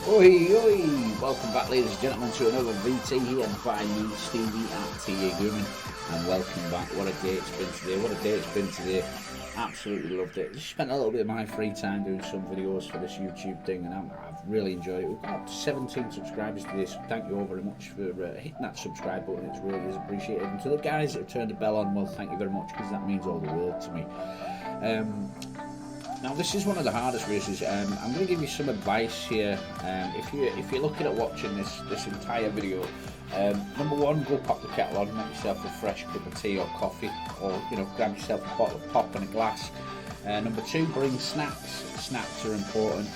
Oi, oi! Welcome back, ladies and gentlemen, to another VT here by me, Stevie at TA Grooming, and welcome back. What a day it's been today, Absolutely loved it. Just spent a little bit of my free time doing some videos for this YouTube thing, and I've really enjoyed it. We've got up to 17 subscribers today, so thank you all very much for hitting that subscribe button. It really is appreciated. And to the guys that have turned the bell on, well, thank you very much, because that means all the world to me. Now this is one of the hardest races. I'm going to give you some advice here. If you're looking at watching this entire video, number one, go pop the kettle on, make yourself a fresh cup of tea or coffee, or grab yourself a bottle of pop and a glass. Number two, bring snacks. Snacks are important.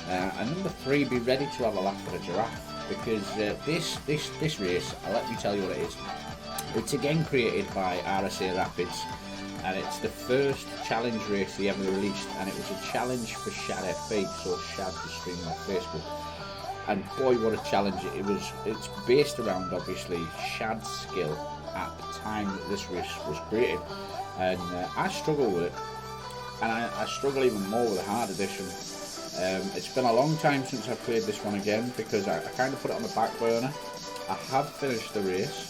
And number three, be ready to have a laugh at a giraffe, because this race, let me tell you what it is. It's again created by RSArapidZz. And it's the first challenge race they ever released, and it was a challenge for ShadFB, so Shad was streaming on Facebook. And boy, what a challenge it was. It's based around, obviously, Shad's skill at the time that this race was created. And I struggle with it, and I struggle even more with the hard edition. It's been a long time since I've played this one again, because I kind of put it on the back burner. I have finished the race.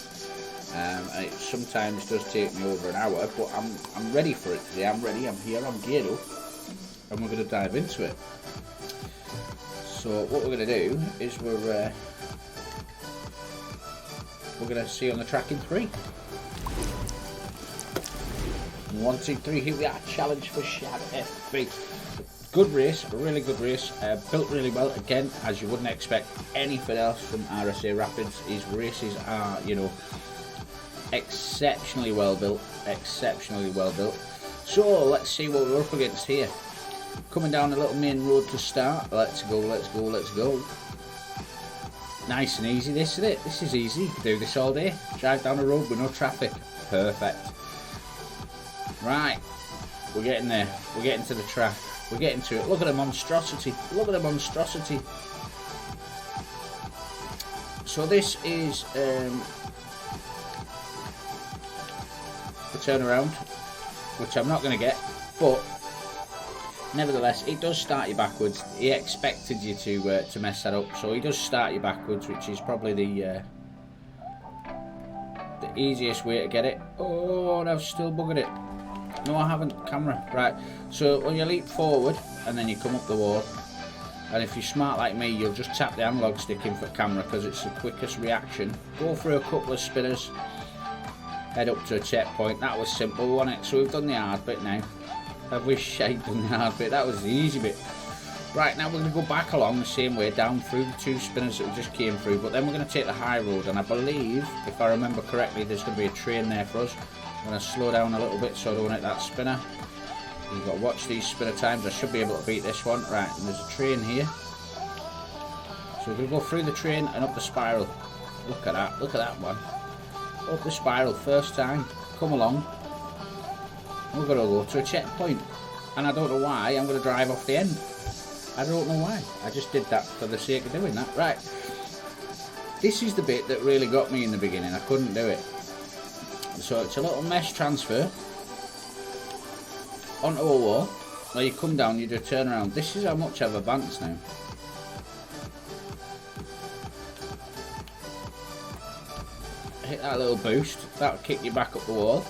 And it sometimes does take me over an hour, but I'm ready for it today. I'm ready, I'm here, I'm geared up, and we're going to dive into it. So what we're going to do is we're going to see on the track in 3. 1, 2, 3, here we are, challenge for ShadFB. Good race, a really good race, built really well. Again, as you wouldn't expect anything else from RSArapidZz. His races are, exceptionally well built. So let's see what we're up against here. Coming down a little main road to start. Let's go. Nice and easy, this is it. This is easy. You can do this all day. Drive down a road with no traffic. Perfect. Right, we're getting there. We're getting to the track. We're getting to it. Look at the monstrosity. So this is the turnaround, which I'm not going to get, but nevertheless it does start you backwards. He expected you to mess that up, so he does start you backwards, which is probably the easiest way to get it. Oh, and I've still buggered it. No, I haven't. Camera. Right, so when you leap forward and then you come up the wall, and if you're smart like me, you'll just tap the analog stick in for camera, because it's the quickest reaction. Go through a couple of spinners, head up to a checkpoint. That was simple, wasn't it? So we've done the hard bit now. I wish I'd done the hard bit. That was the easy bit. Right, now we're going to go back along the same way, down through the 2 spinners that we just came through, but then we're going to take the high road, and I believe, if I remember correctly, there's going to be a train there for us. I'm going to slow down a little bit so I don't hit that spinner. You've got to watch these spinner times. I should be able to beat this one. Right, and there's a train here. So we're going to go through the train and up the spiral. Look at that one. Up the spiral, first time. Come along. We're going to go to a checkpoint, and I don't know why I'm going to drive off the end. I don't know why. I just did that for the sake of doing that. Right, this is the bit that really got me in the beginning. I couldn't do it. So it's a little mesh transfer onto a wall where you come down, you do a turnaround. This is how much I've advanced now. Hit that little boost, that'll kick you back up the wall.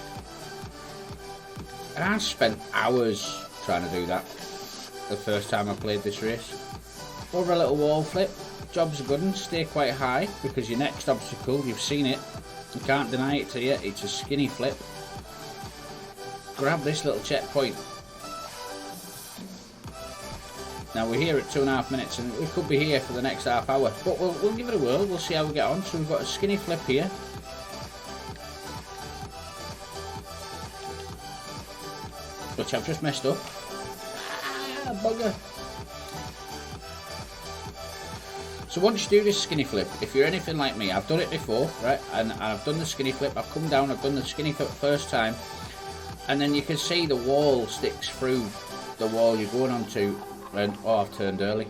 And I spent hours trying to do that the first time I played this race. Over a little wall flip, job's a good one. Stay quite high, because your next obstacle, you've seen it, you can't deny it to you, it's a skinny flip. Grab this little checkpoint. Now we're here at 2.5 minutes, and we could be here for the next half hour, but we'll give it a whirl. We'll see how we get on. So we've got a skinny flip here. Which I've just messed up. Ah, bugger. So once you do this skinny flip, if you're anything like me, I've done it before, right? And I've done the skinny flip, I've come down, I've done the skinny flip first time, and then you can see the wall sticks through the wall you're going onto, and oh, I've turned early.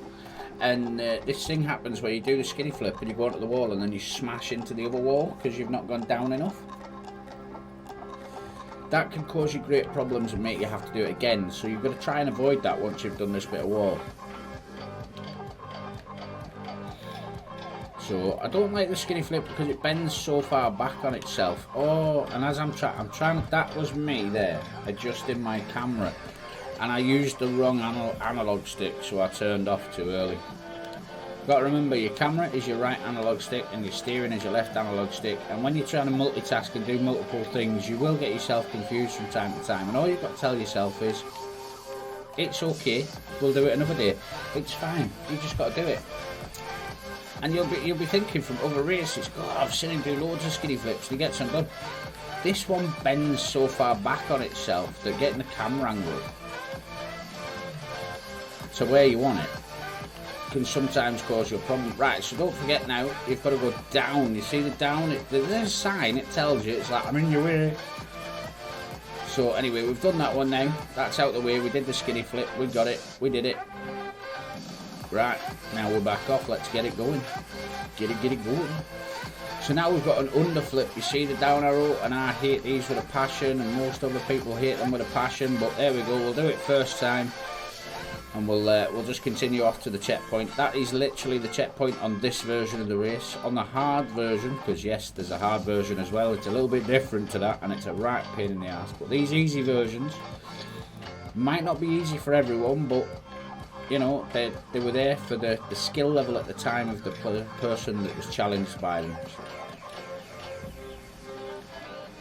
And this thing happens where you do the skinny flip and you go onto the wall and then you smash into the other wall because you've not gone down enough. That can cause you great problems and make you have to do it again, so you've got to try and avoid that once you've done this bit of wall. So I don't like the skinny flip because it bends so far back on itself. Oh, and as I'm trying, that was me there, adjusting my camera. And I used the wrong analog stick, so I turned off too early. Got to remember, your camera is your right analog stick and your steering is your left analog stick. And when you're trying to multitask and do multiple things, you will get yourself confused from time to time. And all you've got to tell yourself is, it's okay, we'll do it another day. It's fine, you just got to do it. And you'll be thinking from other races, God, I've seen him do loads of skinny flips and he gets them done. This one bends so far back on itself that getting the camera angle to where you want it can sometimes cause you a problem. Right, so don't forget now, you've got to go down. You see the down? There's a sign, it tells you, it's like, I'm in your way. So anyway, we've done that one now. That's out the way. We did the skinny flip. We got it. We did it. Right, now we're back off. Let's get it going. Get it going. So now we've got an underflip. You see the down arrow, and I hate these with a passion, and most other people hate them with a passion. But there we go. We'll do it first time, and we'll just continue off to the checkpoint. That is literally the checkpoint on this version of the race. On the hard version, because yes, there's a hard version as well. It's a little bit different to that, and it's a right pain in the ass. But these easy versions might not be easy for everyone, but you know, they were there for the skill level at the time of the person that was challenged by them.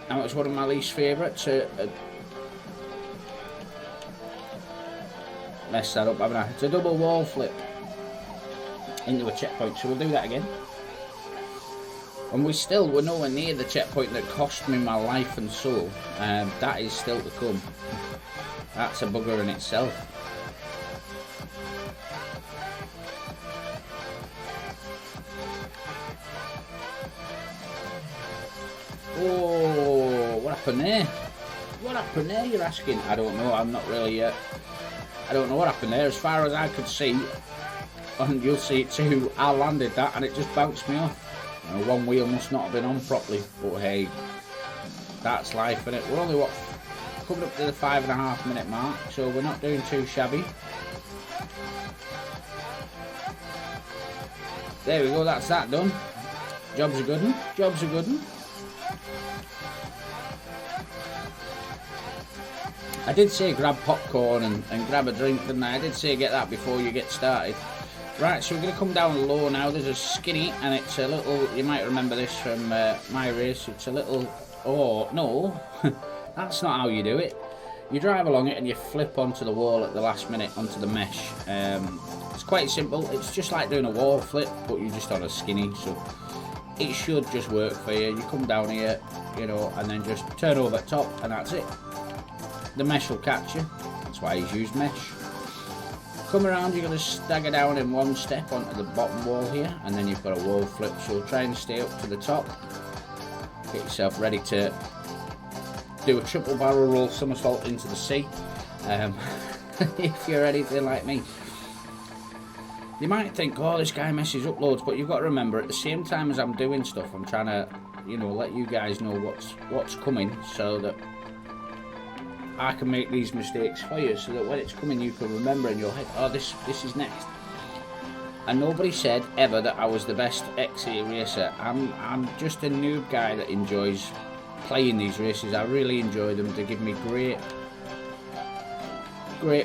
Now it's one of my least favourites. Messed that up, haven't I? It's a double wall flip into a checkpoint, so we'll do that again. And we're nowhere near the checkpoint that cost me my life and soul. That is still to come. That's a bugger in itself. Oh, what happened there? What happened there, you're asking? I don't know, I'm not really I don't know what happened there. As far as I could see, and you'll see it too, I landed that and it just bounced me off. You know, one wheel must not have been on properly, but hey, that's life, innit? We're only, coming up to the 5.5 minute mark, so we're not doing too shabby. There we go, that's that done. Job's a good one, job's a good one. I did say grab popcorn and grab a drink, didn't I? I did say get that before you get started. Right, so we're going to come down low now. There's a skinny, and it's a little, you might remember this from my race, it's a little, oh, no, that's not how you do it. You drive along it and you flip onto the wall at the last minute, onto the mesh. It's quite simple, it's just like doing a wall flip, but you're just on a skinny, so it should just work for you. You come down here, you know, and then just turn over top, and that's it. The mesh will catch you, that's why he's used mesh. Come around, you're going to stagger down in one step onto the bottom wall here, and then you've got a wall flip, so try and stay up to the top. Get yourself ready to do a triple barrel roll somersault into the sea, if you're anything like me. You might think, oh, this guy messes up loads, but you've got to remember, at the same time as I'm doing stuff, I'm trying to, you know, let you guys know what's coming, so that I can make these mistakes for you, so that when it's coming you can remember in your head, oh, this is next. And nobody said ever that I was the best XA racer. I'm just a noob guy that enjoys playing these races. I really enjoy them. They give me great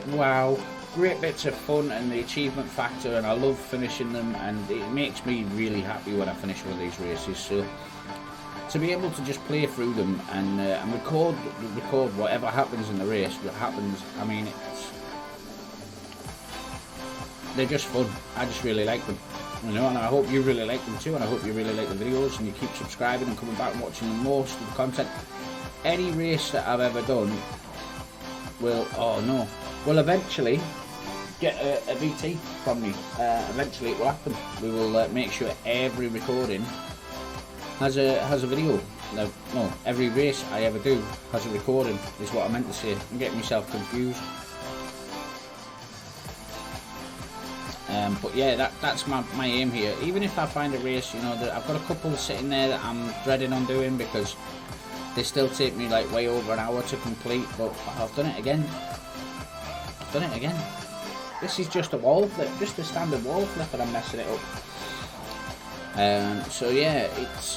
wow, great bits of fun and the achievement factor, and I love finishing them, and it makes me really happy when I finish one of these races. So to be able to just play through them and record whatever happens in the race, what happens, I mean, they're just fun. I just really like them, you know, and I hope you really like them too, and I hope you really like the videos and you keep subscribing and coming back and watching most of the content. Any race that I've ever done will eventually get a VT from me. Eventually it will happen. We will make sure every recording has a video. No, every race I ever do has a recording, is what I meant to say. I'm getting myself confused. But yeah, that's my aim here. Even if I find a race, you know, that I've got a couple sitting there that I'm dreading on doing because they still take me like way over an hour to complete, but I've done it again. This is just a wall flip, just a standard wall flip, and I'm messing it up. So yeah, it's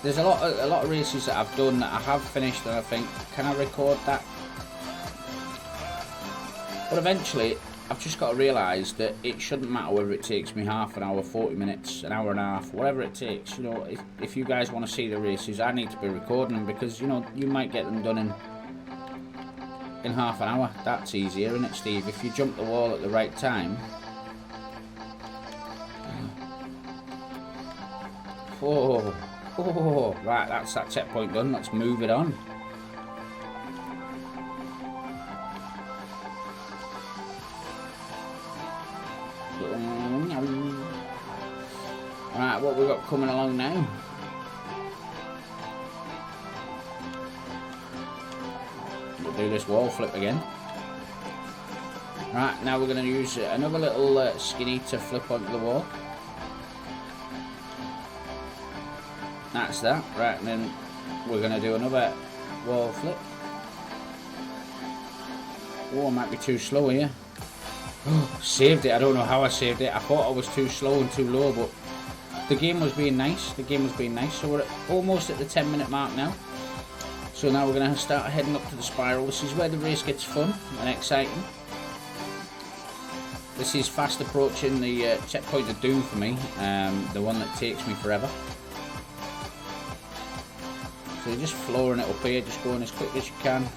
there's a lot of races that I've done that I have finished, and I think, can I record that? But eventually, I've just got to realise that it shouldn't matter whether it takes me half an hour, 40 minutes, an hour and a half, whatever it takes. You know, if you guys want to see the races, I need to be recording them, because, you know, you might get them done in half an hour. That's easier, isn't it, Steve? If you jump the wall at the right time. Oh, right, that's that checkpoint done. Let's move it on. Right, what we got coming along now? We'll do this wall flip again. Right, now we're going to use another little skinny to flip onto the wall. That's that. Right, and then we're going to do another wall flip. Oh, I might be too slow here. Oh, saved it. I don't know how I saved it. I thought I was too slow and too low, but the game was being nice. So we're almost at the 10-minute mark now. So now we're going to start heading up to the spiral. This is where the race gets fun and exciting. This is fast approaching the checkpoint of doom for me, the one that takes me forever. So you're just flooring it up here, just going as quick as you can.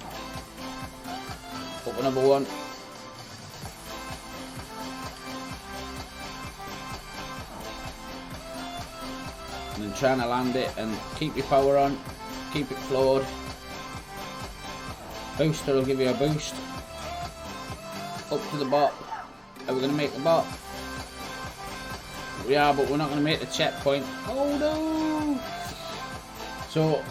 Up another one. And then trying to land it and keep your power on, keep it floored. Booster will give you a boost. Up to the bot. Are we going to make the bot? We are, but we're not going to make the checkpoint. Oh no! So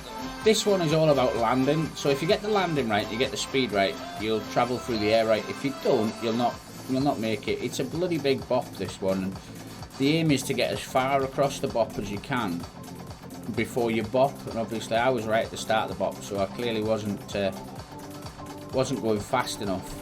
this one is all about landing. So if you get the landing right, you get the speed right, you'll travel through the air right. If you don't, you'll not make it. It's a bloody big bop, this one. And the aim is to get as far across the bop as you can before you bop. And obviously, I was right at the start of the bop, so I clearly wasn't going fast enough.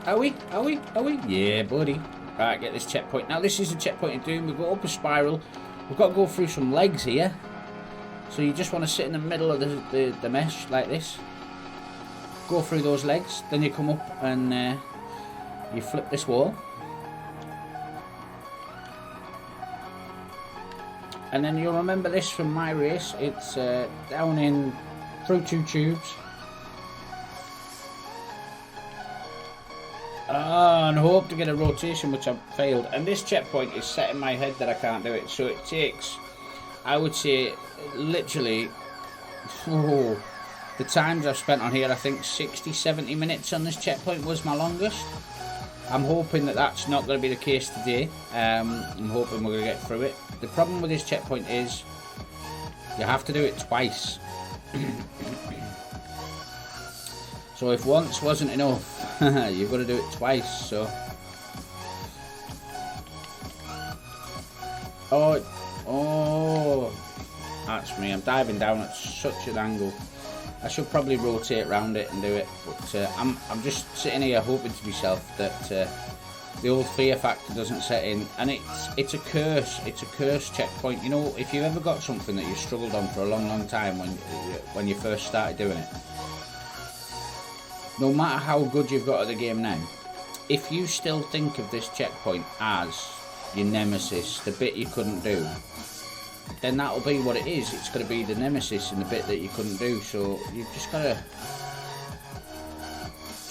Are we? Yeah, buddy. Right, get this checkpoint. Now, this is a checkpoint of doom. We've got up a spiral. We've got to go through some legs here. So you just want to sit in the middle of the mesh like this. Go through those legs. Then you come up and you flip this wall. And then you'll remember this from my race. It's down in through two tubes. And hope to get a rotation, which I've failed. And this checkpoint is set in my head that I can't do it. So it takes, I would say, literally, the times I've spent on here, I think 60-70 minutes on this checkpoint was my longest. I'm hoping that that's not going to be the case today. I'm hoping we're going to get through it. The problem with this checkpoint is you have to do it twice. So if once wasn't enough, you've got to do it twice. So oh, that's me. I'm diving down at such an angle. I should probably rotate around it and do it, but I'm just sitting here hoping to myself that the old fear factor doesn't set in. And it's a curse. It's a curse checkpoint. You know, if you ever got something that you struggled on for a long time when you first started doing it, no matter how good you've got at the game now, if you still think of this checkpoint as your nemesis, the bit you couldn't do, then that'll be what it is. It's going to be the nemesis and the bit that you couldn't do. So you've just got to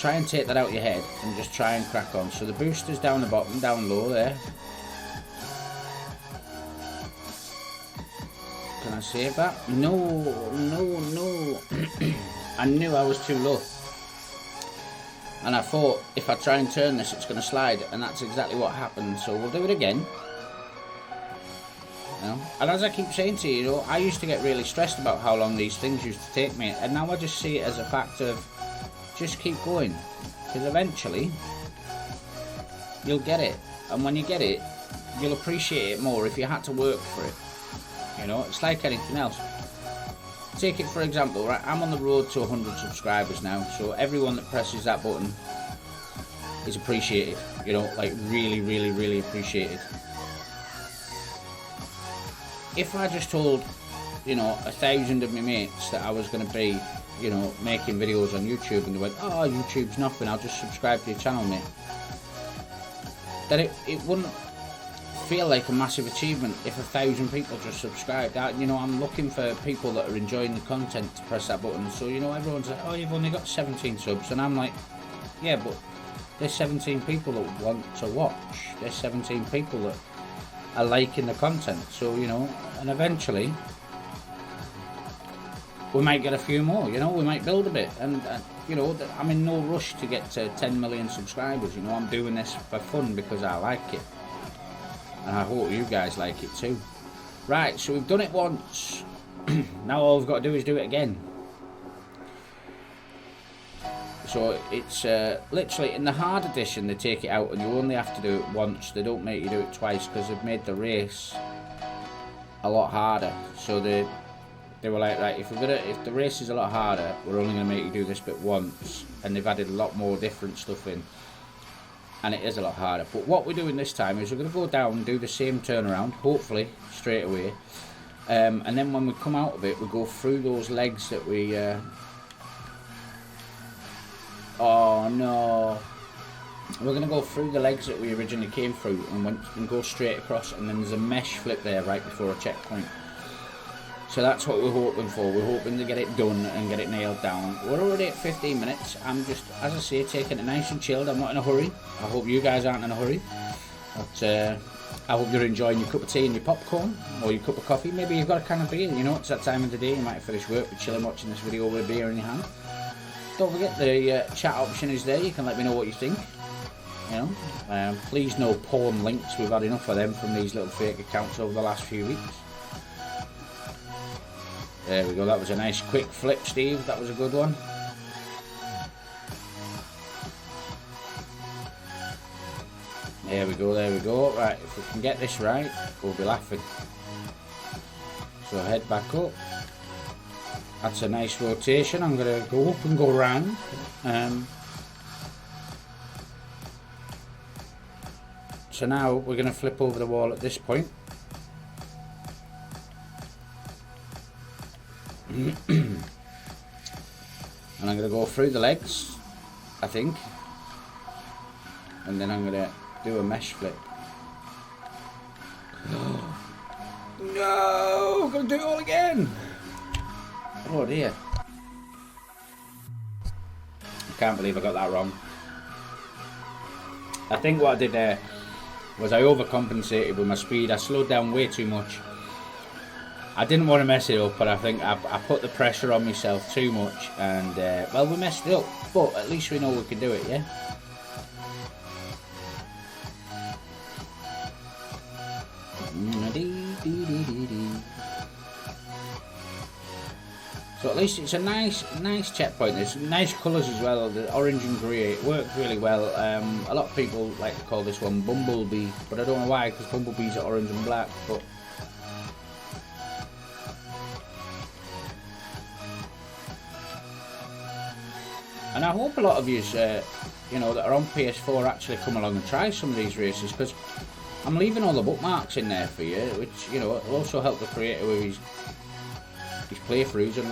try and take that out of your head and just try and crack on. So the booster's down the bottom, down low there. Can I save that? No. I knew I was too low. And I thought, if I try and turn this, it's going to slide. And that's exactly what happened. So we'll do it again. You know? And as I keep saying to you, I used to get really stressed about how long these things used to take me. And now I just see it as a fact of just keep going. Because eventually, you'll get it. And when you get it, you'll appreciate it more if you had to work for it. You know, it's like anything else. Take it for example, right? I'm on the road to 100 subscribers now, so everyone that presses that button is appreciated. You know, like really, really, really appreciated. If I just told, you know, 1,000 of my mates that I was going to be, you know, making videos on YouTube, and they went, oh, YouTube's nothing, I'll just subscribe to your channel, mate, then it wouldn't feel like a massive achievement if 1,000 people just subscribed. You know, I'm looking for people that are enjoying the content to press that button. So, you know, everyone's like, oh, you've only got 17 subs, and I'm like, yeah, but there's 17 people that want to watch. There's 17 people that are liking the content. So, you know, and eventually we might get a few more, you know, we might build a bit. And you know, I'm in no rush to get to 10 million subscribers. You know, I'm doing this for fun because I like it. And I hope you guys like it too. Right, so we've done it once. Now all we've got to do is do it again. So it's literally in the hard edition they take it out and you only have to do it once. They don't make you do it twice because they've made the race a lot harder. So they were like, right, if the race is a lot harder, we're only going to make you do this bit once. And they've added a lot more different stuff in, and it is a lot harder. But what we're doing this time is we're going to go down and do the same turnaround, hopefully straight away. And then when we come out of it, we go through those legs that we oh no, we're going to go through the legs that we originally came through and go straight across, and then there's a mesh flip there right before a checkpoint. So that's what we're hoping for. We're hoping to get it done and get it nailed down. We're already at 15 minutes. I'm just, as I say, taking it nice and chilled. I'm not in a hurry. I hope you guys aren't in a hurry. But I hope you're enjoying your cup of tea and your popcorn, or your cup of coffee. Maybe you've got a can of beer. You know, it's that time of the day. You might have finished work, but chilling watching this video with a beer in your hand. Don't forget the chat option is there. You can let me know what you think. You know, please no porn links. We've had enough of them from these little fake accounts over the last few weeks. There we go, that was a nice quick flip, Steve, that was a good one. There we go, right, if we can get this right, we'll be laughing. So head back up. That's a nice rotation, I'm going to go up and go round. So now we're going to flip over the wall at this point. And I'm going to go through the legs, I think, and then I'm going to do a mesh flip. No, I'm going to do it all again. Oh dear. I can't believe I got that wrong. I think what I did there was I overcompensated with my speed. I slowed down way too much. I didn't want to mess it up, but I think I put the pressure on myself too much, and well, we messed it up, but at least we know we can do it, yeah? So at least it's a nice checkpoint. There's nice colours as well, the orange and grey. It worked really well. A lot of people like to call this one Bumblebee, but I don't know why, because bumblebees are orange and black, but and I hope a lot of you, you know, that are on PS4 actually come along and try some of these races, because I'm leaving all the bookmarks in there for you, which, you know, will also help the creator with his playthroughs and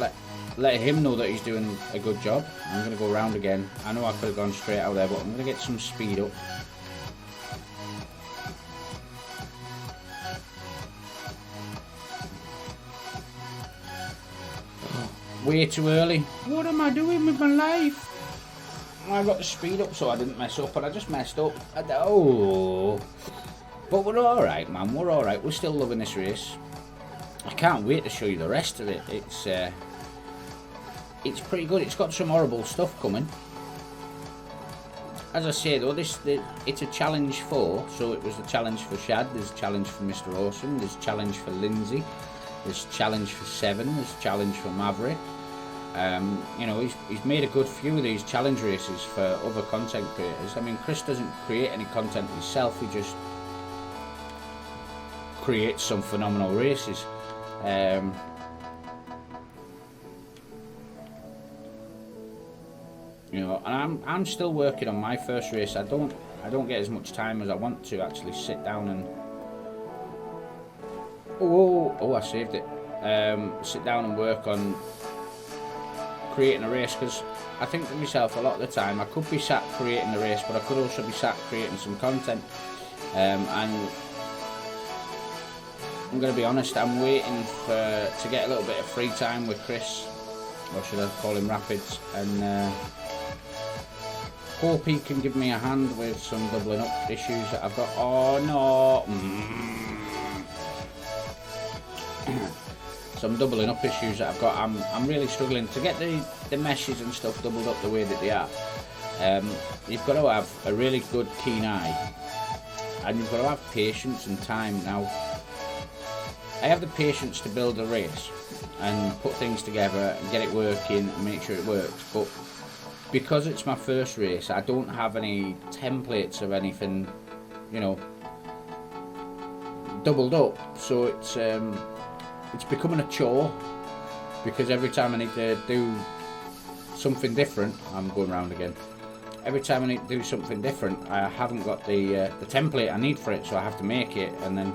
let him know that he's doing a good job. I'm going to go around again. I know I could have gone straight out there, but I'm going to get some speed up. Way too early. What am I doing with my life? I got the speed up so I didn't mess up, and I just messed up. Oh. But we're alright, man. We're alright. We're still loving this race. I can't wait to show you the rest of it. It's pretty good. It's got some horrible stuff coming. As I say though, it's a challenge for, so it was the challenge for Shad, there's a challenge for Mr. Awesome, there's a challenge for Lindsay, there's a challenge for Seven, there's a challenge for Maverick, You know, he's made a good few of these challenge races for other content creators. I mean, Chris doesn't create any content himself, he just creates some phenomenal races. You know, and I'm still working on my first race. I don't get as much time as I want to actually sit down and I saved it. Sit down and work on creating a race, because I think to myself a lot of the time I could be sat creating the race, but I could also be sat creating some content. And I'm going to be honest, I'm waiting to get a little bit of free time with Chris, or should I call him Rapids, and hope he can give me a hand with some doubling up issues that I've got. Oh no! Some doubling up issues that I've got. I'm really struggling to get the meshes and stuff doubled up the way that they are. You've got to have a really good keen eye, and you've got to have patience and time. Now, I have the patience to build a race and put things together and get it working and make sure it works, but because it's my first race, I don't have any templates of anything, you know, doubled up, so it's becoming a chore, because every time I need to do something different, I'm going round again. Every time I need to do something different, I haven't got the template I need for it, so I have to make it, and then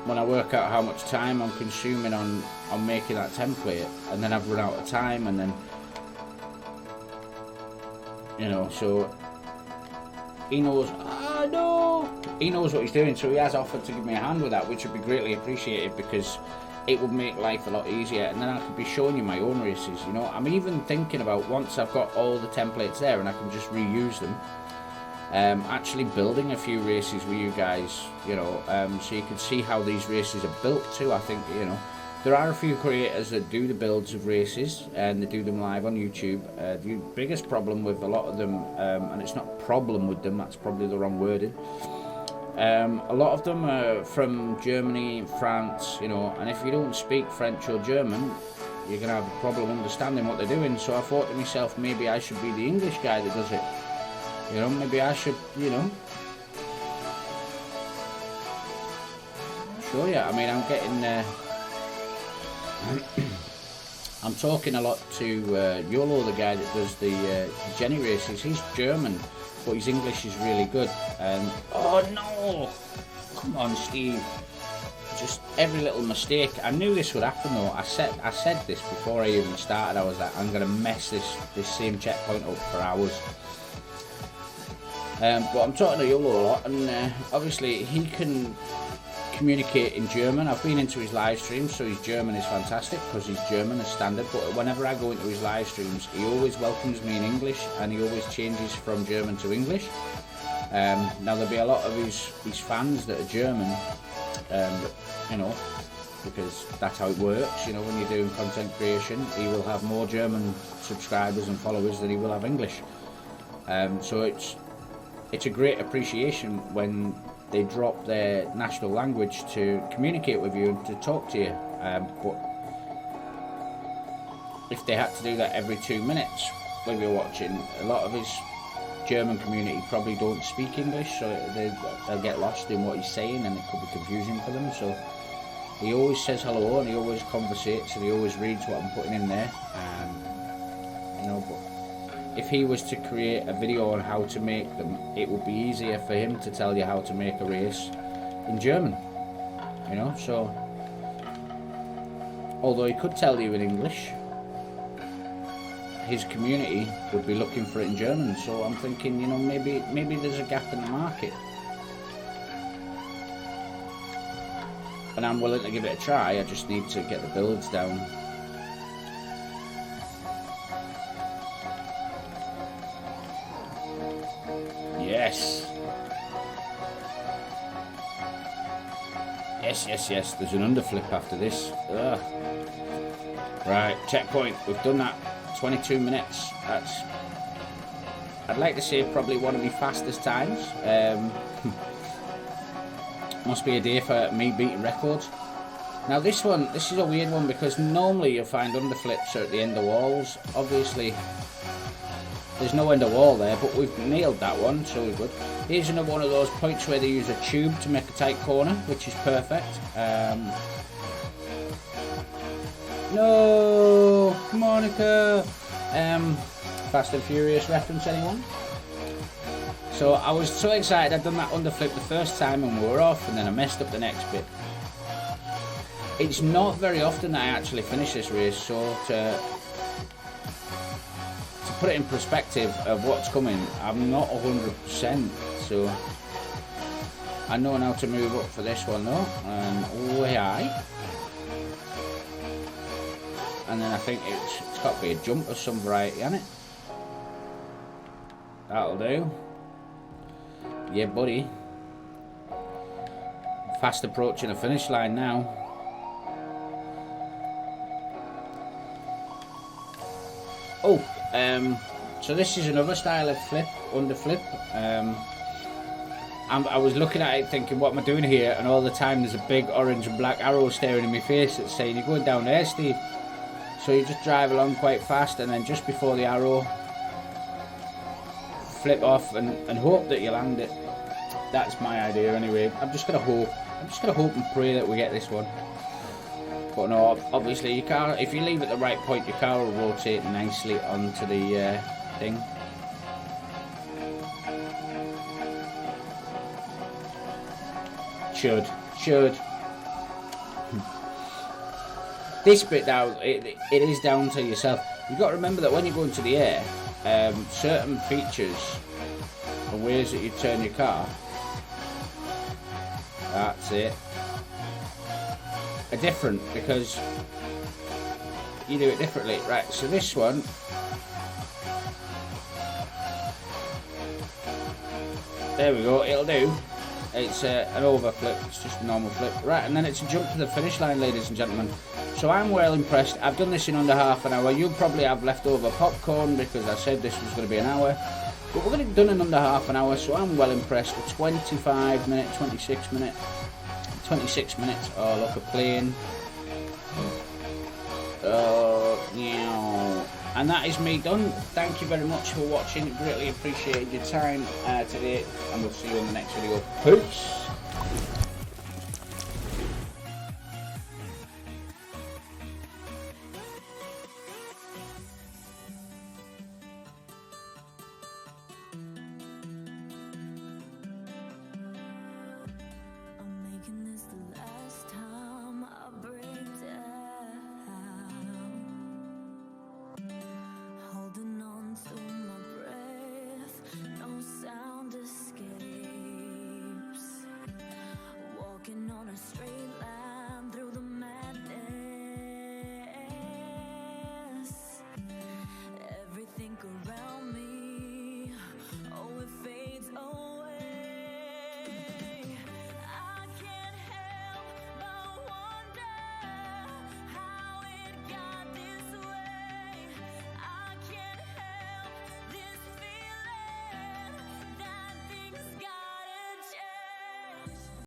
when I work out how much time I'm consuming on making that template, and then I've run out of time, and then, you know, so he knows, he knows what he's doing, so he has offered to give me a hand with that, which would be greatly appreciated, because it would make life a lot easier, and then I could be showing you my own races. You know, I'm even thinking about, once I've got all the templates there and I can just reuse them, actually building a few races with you guys, you know, so you can see how these races are built too. I think, you know, there are a few creators that do the builds of races and they do them live on YouTube. The biggest problem with a lot of them, and it's not problem with them, that's probably the wrong wording, a lot of them are from Germany, France, you know, and if you don't speak French or German, you're going to have a problem understanding what they're doing. So I thought to myself, maybe I should be the English guy that does it. You know, maybe I should, you know, show you. I mean, I'm getting, I'm talking a lot to YOLO, the guy that does the Jenny races. He's German, but his English is really good. And oh no, come on, Steve. Just every little mistake. I knew this would happen though. I said this before I even started. I was like, I'm gonna mess this same checkpoint up for hours. But I'm talking to YOLO a lot, and obviously he can communicate in German. I've been into his live streams, so his German is fantastic because he's German as standard, but whenever I go into his live streams, he always welcomes me in English, and he always changes from German to English. Now there'll be a lot of his fans that are German, you know, because that's how it works. You know, when you're doing content creation, he will have more German subscribers and followers than he will have English. So it's a great appreciation when they drop their national language to communicate with you and to talk to you. But if they had to do that every 2 minutes when you're watching, a lot of his German community probably don't speak English, so they'll get lost in what he's saying, and it could be confusing for them. So he always says hello, and he always conversates, and he always reads what I'm putting in there. You know, but if he was to create a video on how to make them, it would be easier for him to tell you how to make a race in German, you know. So although he could tell you in English, his community would be looking for it in German. So I'm thinking, you know, maybe there's a gap in the market, and I'm willing to give it a try. I just need to get the builds down. Yes. Yes. There's an underflip after this. Ugh. Right, checkpoint. We've done that. 22 minutes. That's, I'd like to say, probably one of my fastest times. Must be a day for me beating records. Now this is a weird one because normally you'll find underflips are at the end of walls. Obviously there's no end of wall there, but we've nailed that one, so we're good. Here's another one of those points where they use a tube to make a tight corner, which is perfect. No, Monica. Fast and Furious reference, anyone? So I was so excited. I'd done that underflip the first time and we were off, and then I messed up the next bit. It's not very often that I actually finish this race, so to put it in perspective of what's coming, I'm not 100%, so I know how to move up for this one though, and way high. And then I think it's got to be a jump of some variety, hasn't it? That'll do. Yeah, buddy. Fast approaching the finish line now. Oh, so this is another style of flip, underflip. I was looking at it thinking, what am I doing here? And all the time there's a big orange and black arrow staring in my face that's saying, you're going down there, Steve. So you just drive along quite fast, and then just before the arrow, flip off and hope that you land it. That's my idea anyway. I'm just gonna hope and pray that we get this one. But no, obviously your car, if you leave at the right point, your car will rotate nicely onto the thing. Should. This bit now, it is down to yourself. You've got to remember that when you go into the air, certain features and ways that you turn your car, that's it, are different because you do it differently. Right, so this one, there we go, it'll do. It's an overflip, it's just a normal flip. Right, and then it's a jump to the finish line, ladies and gentlemen. So I'm well impressed. I've done this in under half an hour. You'll probably have leftover popcorn because I said this was going to be an hour. But we're going to be done in under half an hour, so I'm well impressed. For 26 minutes. Oh, look, a plane. Yeah. And that is me done. Thank you very much for watching. Greatly appreciated your time today, and we'll see you in the next video. Peace.